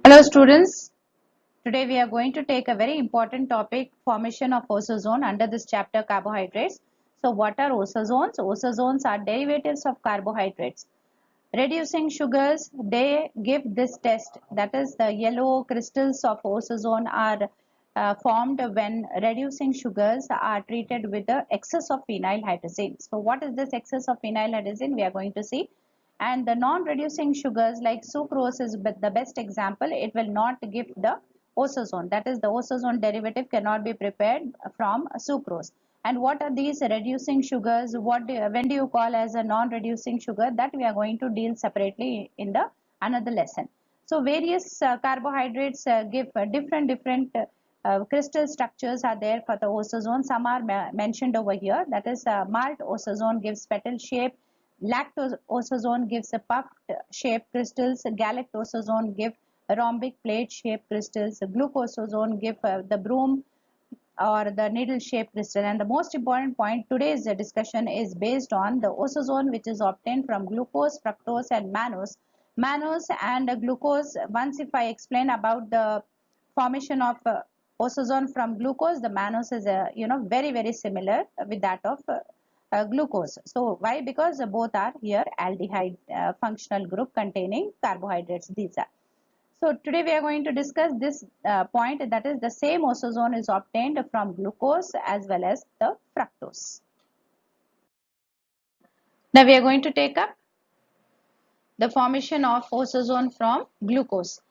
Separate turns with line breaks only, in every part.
Hello students, today we are going to take a very important topic, formation of oxazone under this chapter carbohydrates. So what are oxazones? Oxazones are derivatives of carbohydrates. Reducing sugars, they give this test, that is the yellow crystals of oxazone are formed when reducing sugars are treated with the excess of phenylhydrazine. So what is this excess of phenylhydrazine? We are going to see. And the non-reducing sugars like sucrose is the best example. It will not give the oxazone, that is the oxazone derivative cannot be prepared from sucrose. And what are these reducing sugars? When do you call as a non-reducing sugar? That we are going to deal separately in the another lesson. So various carbohydrates give different crystal structures are there for the oxazone. Some are mentioned over here. That is malt oxazone gives petal shape. Lactose gives a puffed shaped crystals. Galactosazone give rhombic plate shaped crystals. Glucosazone give the broom or the needle shaped crystal. And the most important point today's discussion is based on the oxazone which is obtained from glucose, fructose and mannose. Mannose and glucose, once if I explain about the formation of oxazone from glucose, the mannose is very similar with that of glucose. So why? Because both are here aldehyde functional group containing carbohydrates. These are. So today we are going to discuss this point, that is the same oxazone is obtained from glucose as well as the fructose. Now we are going to take up the formation of oxazone from glucose.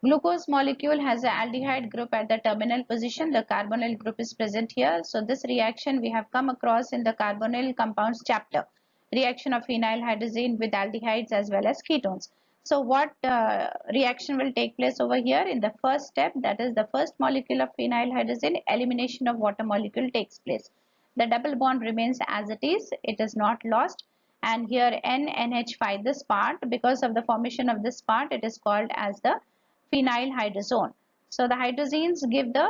Glucose molecule has an aldehyde group at the terminal position. The carbonyl group is present here. So this reaction we have come across in the carbonyl compounds chapter. Reaction of phenylhydrazine with aldehydes as well as ketones. So what reaction will take place over here in the first step, that is the first molecule of phenylhydrazine, elimination of water molecule takes place. The double bond remains as it is not lost, and here NNH5, this part, because of the formation of this part, it is called as the phenylhydrazone. So the hydrazines give the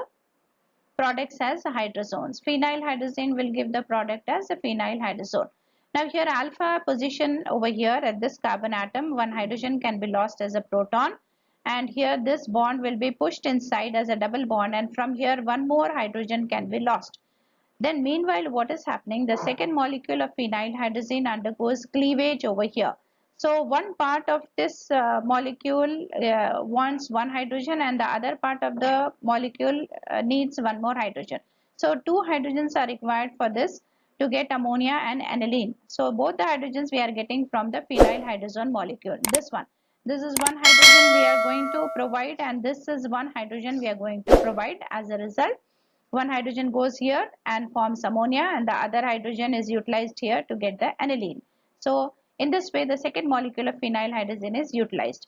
products as hydrazones. Phenylhydrazine will give the product as a phenylhydrazone. Now here alpha position over here at this carbon atom, one hydrogen can be lost as a proton, and here this bond will be pushed inside as a double bond, and from here one more hydrogen can be lost. Then meanwhile what is happening, the second molecule of phenylhydrazine undergoes cleavage over here. So one part of this molecule wants one hydrogen and the other part of the molecule needs one more hydrogen. So two hydrogens are required for this to get ammonia and aniline. So both the hydrogens we are getting from the phenylhydrazone molecule. This one. This is one hydrogen we are going to provide, and this is one hydrogen we are going to provide. As a result, one hydrogen goes here and forms ammonia, and the other hydrogen is utilized here to get the aniline. So in this way the second molecule of phenylhydrazine is utilized.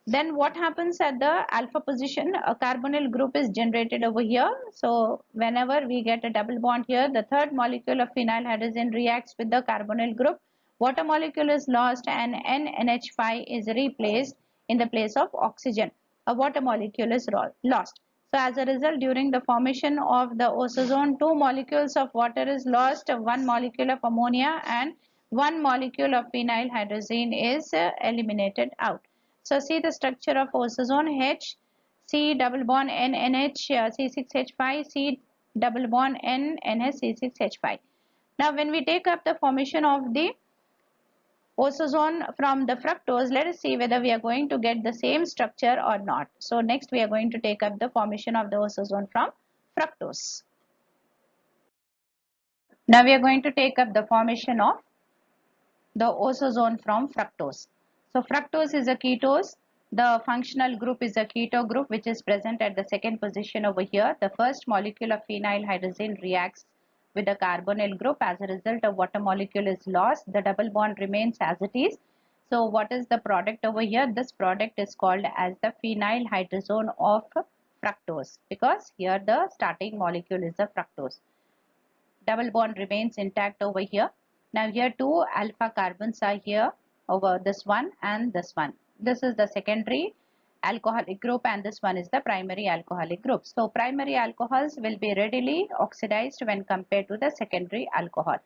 Then what happens at the alpha position, a carbonyl group is generated over here. So whenever we get a double bond here, the third molecule of phenylhydrazine reacts with the carbonyl group, water molecule is lost and NNH5 is replaced in the place of oxygen. A water molecule is lost. So as a result, during the formation of the oxazone, two molecules of water is lost, one molecule of ammonia and one molecule of phenylhydrazine is eliminated out. So see the structure of oxazone, H, C double bond N NH C6H5, C double bond N NH C6H5. Now when we take up the formation of the oxazone from the fructose, let us see whether we are going to get the same structure or not. So next we are going to take up the formation of the oxazone from fructose. Now we are going to take up the formation of the oxazone from fructose. So fructose is a ketose. The functional group is a keto group which is present at the second position over here. The first molecule of phenylhydrazine reacts with the carbonyl group. As a result, a water molecule is lost. The double bond remains as it is. So what is the product over here? This product is called as the phenylhydrazone of fructose, because here the starting molecule is the fructose. Double bond remains intact over here. Now here two alpha carbons are here over this one and this one. This is the secondary alcoholic group and this one is the primary alcoholic group. So primary alcohols will be readily oxidized when compared to the secondary alcohol.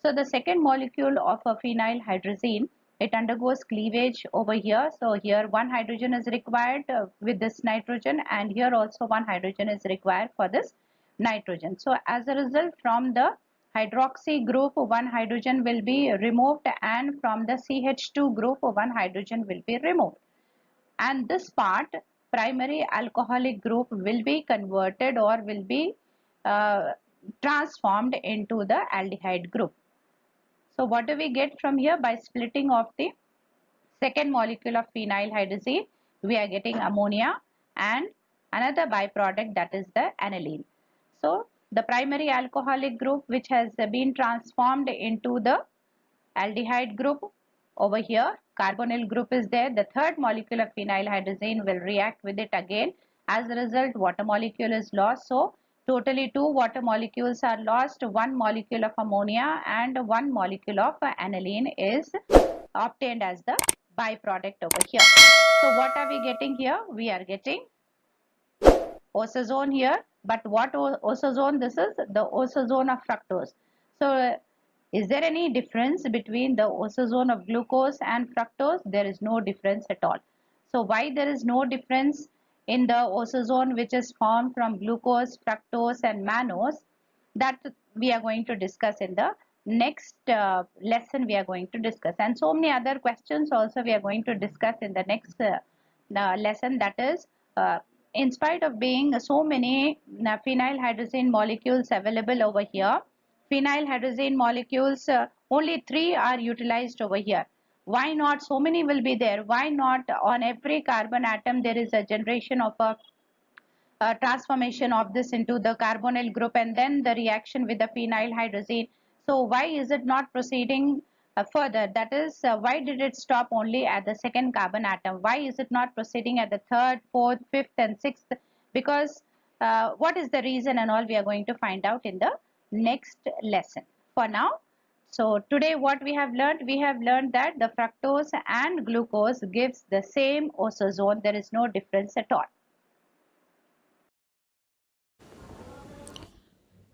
So the second molecule of a phenylhydrazine it undergoes cleavage over here. So here one hydrogen is required with this nitrogen, and here also one hydrogen is required for this nitrogen. So as a result, from the hydroxy group one hydrogen will be removed, and from the CH2 group one hydrogen will be removed. And this part, primary alcoholic group, will be converted or will be transformed into the aldehyde group. So what do we get from here? By splitting of the second molecule of phenyl hydrazine, we are getting ammonia and another byproduct, that is the aniline. So the primary alcoholic group, which has been transformed into the aldehyde group, over here carbonyl group is there. The third molecule of phenyl hydrazine will react with it again. As a result, water molecule is lost. So totally 2 water molecules are lost. 1 molecule of ammonia and 1 molecule of aniline is obtained as the byproduct over here. So what are we getting here? We are getting osazone here. But what osazone? This is the osazone of fructose. So is there any difference between the osazone of glucose and fructose? There is no difference at all. So why there is no difference in the osazone which is formed from glucose, fructose and mannose? That we are going to discuss in the next lesson. We are going to discuss, and so many other questions also we are going to discuss in the next lesson. That is, in spite of being so many phenyl hydrazine molecules available over here, phenyl hydrazine molecules, only 3 are utilized over here. Why not? So many will be there. Why not on every carbon atom there is a generation of a transformation of this into the carbonyl group, and then the reaction with the phenyl hydrazine? So why is it not proceeding further? That is, why did it stop only at the second carbon atom? Why is it not proceeding at the third, fourth, fifth and sixth? Because what is the reason and all, we are going to find out in the next lesson. For now, so today what we have learned? We have learned that the fructose and glucose gives the same osazone. There is no difference at all.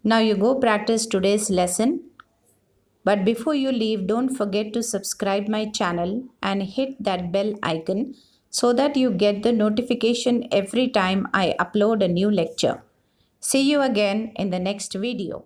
Now you go practice today's lesson. But before you leave, don't forget to subscribe my channel and hit that bell icon so that you get the notification every time I upload a new lecture. See you again in the next video.